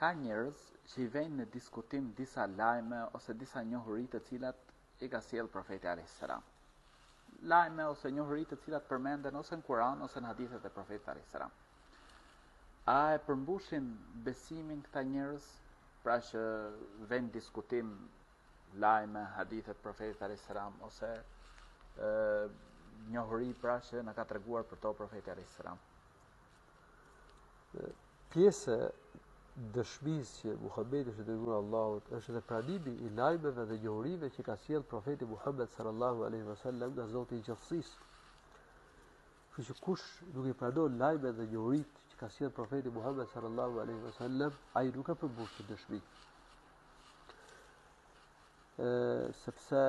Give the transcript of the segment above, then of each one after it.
ka njerëz që i vejnë në diskutim disa lajme ose disa njohuri të cilat i ka sjell profeti alayhis salam. Lajme ose njohuri të cilat përmenden ose në Kur'an ose në hadithet e profetit alayhis salam. A e përmbushin besimin këta njerëz, pra që vejnë diskutim lajme, hadithet profetit alayhis salam ose njohuri pra që na ka treguar për to profeti alayhis salam? Pjesë dëshmisë që Muhamedi është dërguar Allahut është edhe pranimi i lajmeve dhe njohurive që ka sjell profeti Muhammed sallallahu alaihi wasallam nga Zoti i gjithësisë. Kështu që kush nuk i pranon lajmet dhe njohuritë që ka sjell profeti Muhammed sallallahu alaihi wasallam, ai nuk e përmbush dëshmi. Sepse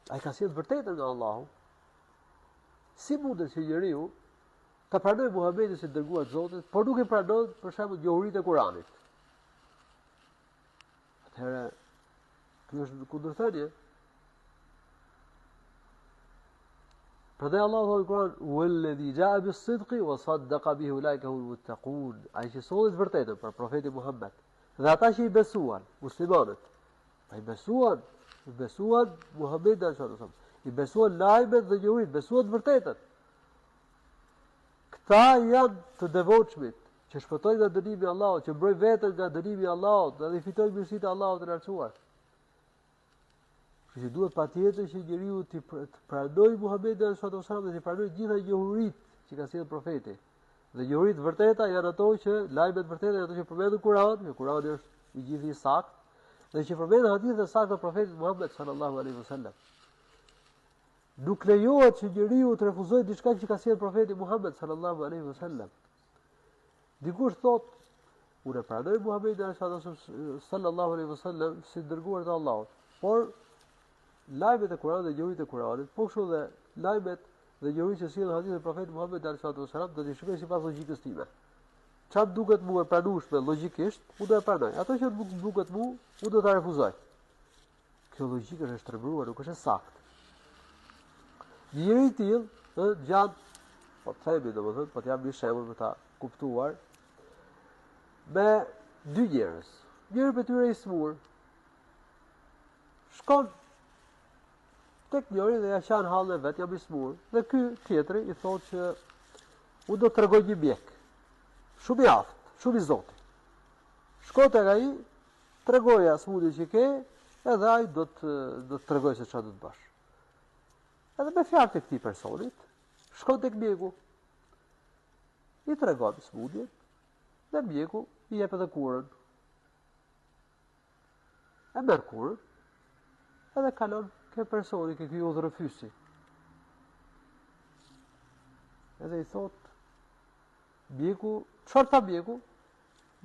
ai ka sjell vërtetën nga Allahu. Si mundet që njeriu ta pranoj Muhamedit si dërguar Zotit, por nuk e pranon për shembull njohuritë e Kuranit. Atëherë kjo është kundërthënie. Prandaj Allahu thotë në Kur'an: "Walladhi ja'a bis-sidqi wa saddaqa bihi ulaika humul muttaqun." Ai që solli të vërtetën për profetin Muhammed dhe ata që i besuan, muslimanët. Ai besuan Muhamedit sallallahu alaihi wasallam. I besuan lajmet dhe njohuritë, besuan të vërtetën. Këta janë të devotshmit, që shpëtojnë nga dënimi i Allahut, që mbrojnë veten nga dënimi i Allahut dhe fitojnë mirësitë e Allahut të lartësuar. Kështu që duhet patjetër që njeriu të pranojë Muhamedit sallallahu alaihi wasallam dhe të pranojë gjitha njohuritë që ka sjellë profeti. Dhe njohuritë vërteta janë ato që lajmet vërteta janë ato që përmenden në Kur'an, që Kur'ani është i gjithë i saktë, dhe që përmenden hadithet e sakta të profetit Muhammed sallallahu alaihi wasallam. Nuk lejohet që njeriu të refuzojë diçka që ka sjellë profeti Muhammed sallallahu alaihi wasallam. Dikush thotë, unë pranoj Muhamedit sallallahu alaihi wasallam si dërguar të Allahut, por lajmet e Kuranit dhe njohuritë e Kuranit, po kështu dhe lajmet dhe njohuritë që sjellën hadithet e profetit Muhammed sallallahu alaihi wasallam, do t'i shikoj sipas logjikës time. Çfarë duket mua e pranueshme logjikisht, unë do e pranoj. Ato që nuk duket mua, unë do ta refuzoj. Kjo logjikë është shtrembruar, nuk është e saktë. Njëri i tillë, gjatë, po të themi domethënë, po t'jap një shembull për ta kuptuar, me dy njerëz. Njëri prej tyre i smur shkon tek njëri dhe ja qan hallën e vet, jam i smur. Dhe ky tjetri i thotë që unë do të tregoj një mjek. Shumë i aftë, shumë i Zotit. Shko tek ai, tregoja smundjen që ke, edhe ai do të tregoj se çfarë do të bash. Edhe me fjalë të këtij personit, shkon tek mjeku. I tregon smundjen dhe mjeku i jep edhe kurën. E merr kurën, edhe kalon ke personi, ke ky udhërëfysi. Edhe i thot mjeku, çfarë tha mjeku?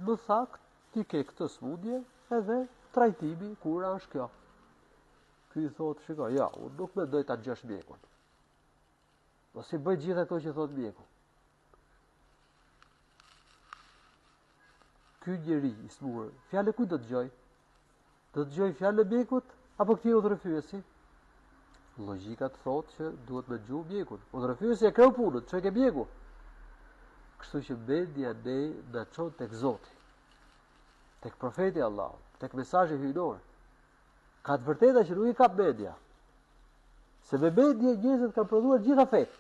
Më tha ti ke këtë smundje edhe trajtimi kura është kjo. Ky i thot, shikoj, ja, unë nuk mendoj ta dëgjosh mjekun. Ose bëj gjithë ato që thot mjeku. Ky njeri i smur, fjalë kujt do të dëgjoj? Do të dëgjoj fjalën e mjekut apo këtij udhërëfyesi? Logjika të thotë që duhet me dëgju mjekun. Udhërëfyesi e kreu punën, çka ke mjeku? Kështu që mendja ne na çon tek Zoti, tek profeti Allah, tek mesazhi hyjnor. Ka të vërteta që nuk i kap media. Se me media njerëzit kanë prodhuar gjitha fet.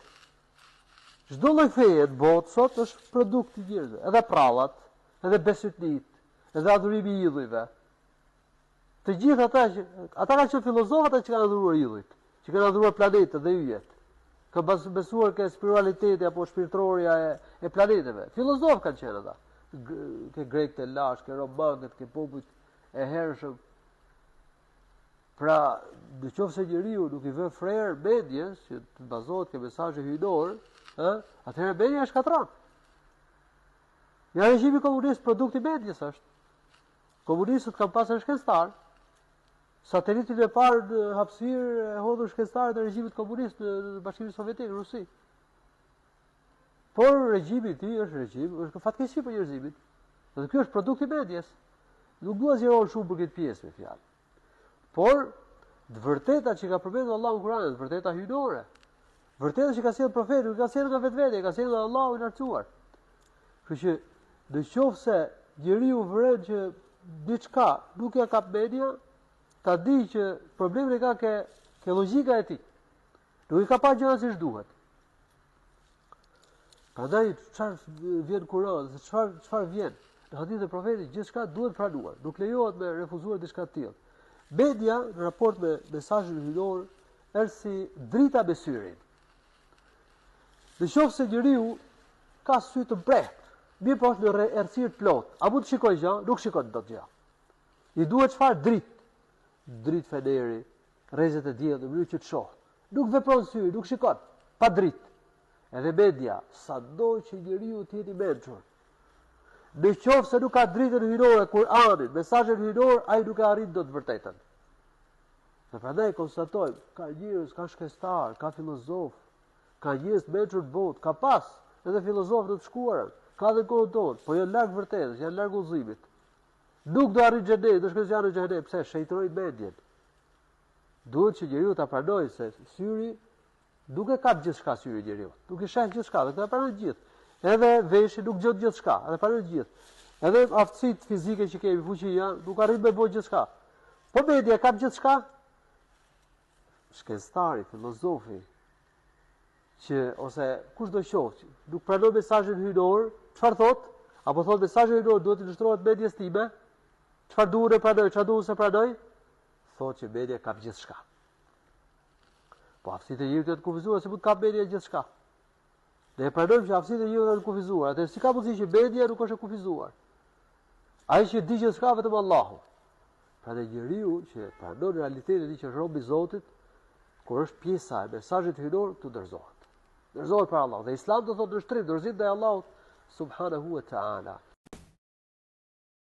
Çdo lloj feje në botë sot është produkt i njerëzve, edhe prallat, edhe besytnit, edhe adhurimi i idhujve. Të gjithë ata kanë qenë filozofët që kanë adhuruar idhujt, që kanë adhuruar planetet dhe yjet. Ka besuar ke spiritualiteti apo shpirtërorja e planeteve. Filozofë kanë qenë ata. Ke grekët e lash, ke romanët, ke popujt e hershëm. Pra, në qoftë se njeriu nuk i vë frerë mendjes, që të bazohet ke mesazhe hyjnor, atëherë media është shkatron. Ja regjimi komunist produkti i mendjes është. Komunistët kanë pasur shkencëtar. Satelitin e parë në hapësirë e hodhur shkencëtarët e regjimit komunist në Bashkimin Sovjetik, në Rusi. Por regjimi i tij është fatkeqësi për njerëzimin. Dhe ky është produkti i mendjes. Nuk dua zgjeron shumë për këtë pjesë me fjalë. Por të vërteta që ka përmendur Allahu në Kur'an, të vërteta hyjnore. Vërteta që ka sjellë profeti, nuk ka sjellë nga vetvete, ka sjellë nga Allahu i lartësuar. Kështu që në qoftë se njeriu vren që diçka nuk ja kap media, ta di që problemin e ka ke logjika e tij. Nuk i ka pa gjëra siç duhet. Prandaj çfarë vjen Kur'an, çfarë vjen? Në hadith e profetit gjithçka duhet pranuar, nuk lejohet me refuzuar diçka të tillë. Media në raport me mesazhin hyjnor është si drita me syrin. Nëse njeriu ka sy të mprehtë, mirë po është në errësirë të plotë, a mund të shikoj gjë? Nuk shikon dot gjë. I duhet çfarë dritë? Dritë feneri, rrezet e diellit, në mënyrë që të shoh. Nuk vepron syri, nuk shikon, pa dritë. Edhe media, sado që njeriu të jetë i mençur. Në qoftë se nuk ka dritën hyjnore Kur'anit, mesazhin hyjnor, ai nuk e arrin dot vërtetën. Dhe prandaj konstatojmë, ka njerëz, ka shkencëtar, ka filozof, ka njerëz të mençur në botë, ka pas edhe filozofë të shkuarën, ka dhe kohën tonë, po janë larg vërtetës, janë larg udhëzimit. Nuk do arrin xhenet, do shkojnë janë në xhenet, pse shejtojnë mendjen. Duhet që njeriu ta pranojë se syri nuk e ka gjithçka syri njeriu. Nuk e sheh gjithçka, dhe ta pranon gjithë. Edhe veshi nuk gjon gjithçka, edhe pranon gjithë. Edhe aftësitë fizike që kemi, fuqia, nuk arrin me bëj gjithçka. Po media ka gjithçka. Shkencëtari, filozofi, që ose kush do qoftë, nuk pranon mesazhin hyjnor, çfarë thot? Apo thot mesazhi hyjnor duhet të illushtrohet medias time? Çfarë duhet të pranoj, çfarë duhet të pranoj? Thot që media ka gjithçka. Po aftësitë e njeriut janë të kufizuara, se mund të ka media gjithçka. Ne e pranojmë që aftësitë e njeriut janë të kufizuara, atë si ka mundësi që media nuk është e kufizuar? Ai që di gjithçka vetëm Allahu. Pra dhe njeriu që pranon realitetin e tij që është rob i Zotit, kur është pjesa e mesazhit hyjnor, të dorëzohet. Dorëzohet për Allah. Dhe Islami do thotë në shtrim, dorëzim ndaj Allahut subhanahu wa ta'ala.